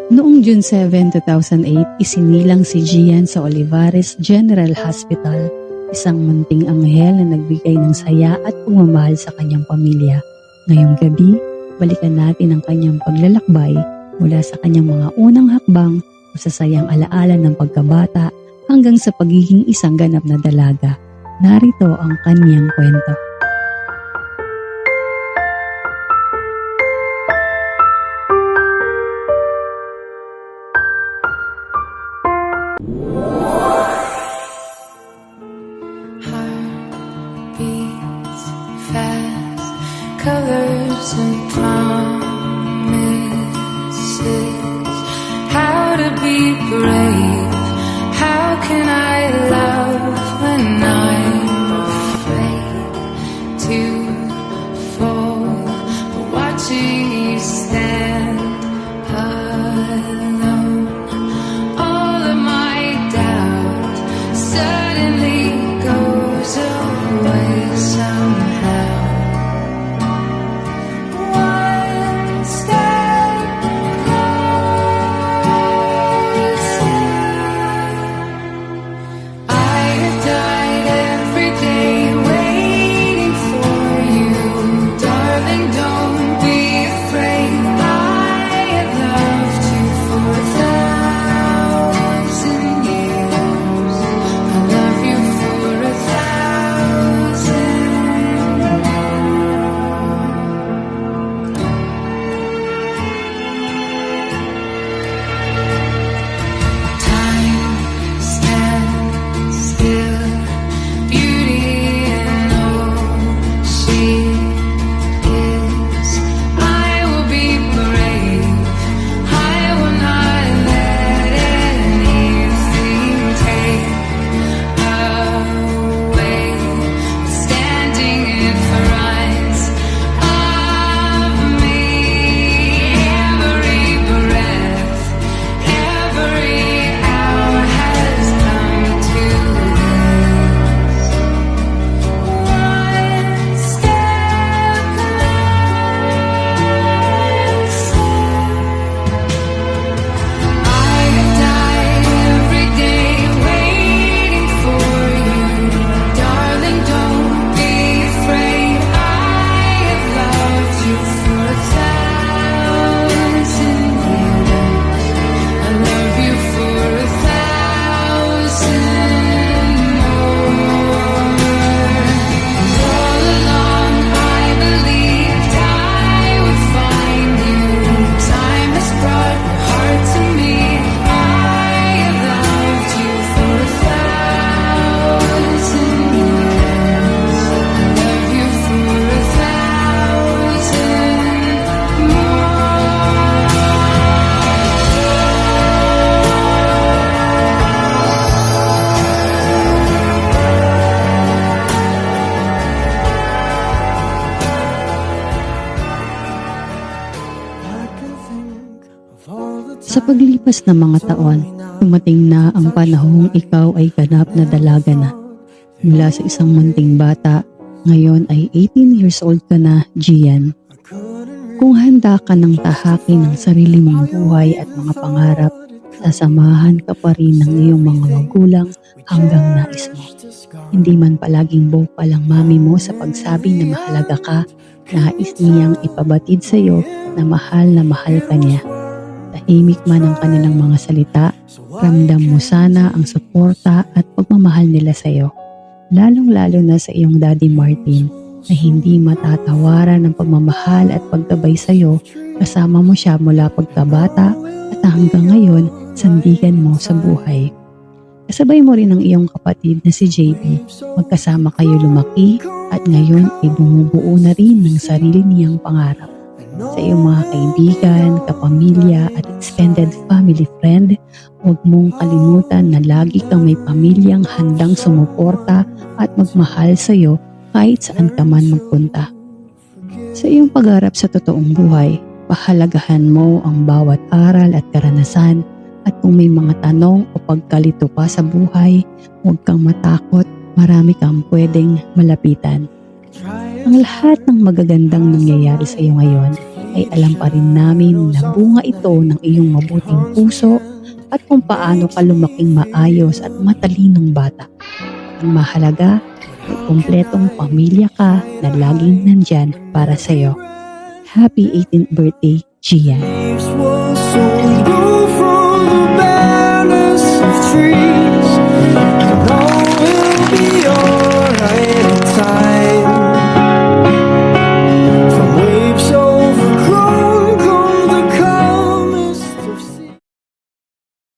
Noong June 7, 2008, isinilang si Gian sa Olivares General Hospital, isang munting anghel na nagbigay ng saya at pagmamahal sa kanyang pamilya. Ngayong gabi, balikan natin ang kanyang paglalakbay mula sa kanyang mga unang hakbang, masasayang alaala ng pagkabata hanggang sa pagiging isang ganap na dalaga. Narito ang kanyang kwento. Heartbeats fast, colors and promises. How to be brave? How can I love when I'm afraid to fall? But watching you stand alone, all of my doubt suddenly goes away somehow. One step closer. I have died every day waiting for you, darling. Don't be afraid. I have loved you for 1,000 years. I love you for 1,000 Time stands still, beauty and all she is. I will be brave. I will not let anything take away standing in front of me. Every breath, every hour has come to this. One step closer. I have died every day waiting for you, darling. Don't be afraid. I have loved you for 1,000 years. I love you for 1,000 more. And all along I believed I would find you. Time has brought your heart to me. I have loved you for 1,000 years. I love you for 1,000 more. Sa paglipas ng mga taon, dumating na ang panahong ikaw ay ganap na dalaga na. Mula sa isang munting bata, ngayon ay 18 years old ka na, Gian. Kung handa ka ng tahakin ng sarili mong buhay at mga pangarap, sasamahan ka pa rin ng iyong mga magulang hanggang nais mo. Hindi man palaging vocal ang mami mo sa pagsabi na mahalaga ka, nais niyang ipabatid sa iyo na mahal ka niya. Tahimik man ang kanilang mga salita, ramdam mo sana ang suporta at pagmamahal nila sa iyo. Lalong-lalo na sa iyong Daddy Martin na hindi matatawaran ng pagmamahal at paggabay sa iyo, kasama mo siya mula pagkabata at hanggang ngayon sandigan mo sa buhay. Kasabay mo rin ang iyong kapatid na si JB. Magkasama kayo lumaki at ngayon ay bumubuo na rin ng sarili niyang pangarap. Sa iyong mga kaibigan, kapamilya at extended family friend, huwag mong kalimutan na lagi kang may pamilyang handang sumuporta at magmahal sa iyo kahit saan ka man magpunta. Sa iyong pagharap sa totoong buhay, pahalagahan mo ang bawat aral at karanasan, at kung may mga tanong o pagkalito pa sa buhay, huwag kang matakot, marami kang pwedeng malapitan. Ang lahat ng magagandang nangyayari sa iyo ngayon ay alam pa rin namin na bunga ito ng iyong mabuting puso at kung paano ka lumaking maayos at matalinong bata. Ang mahalaga ay kumpletong pamilya ka na laging nandyan para sa'yo. Happy 18th birthday, Gian.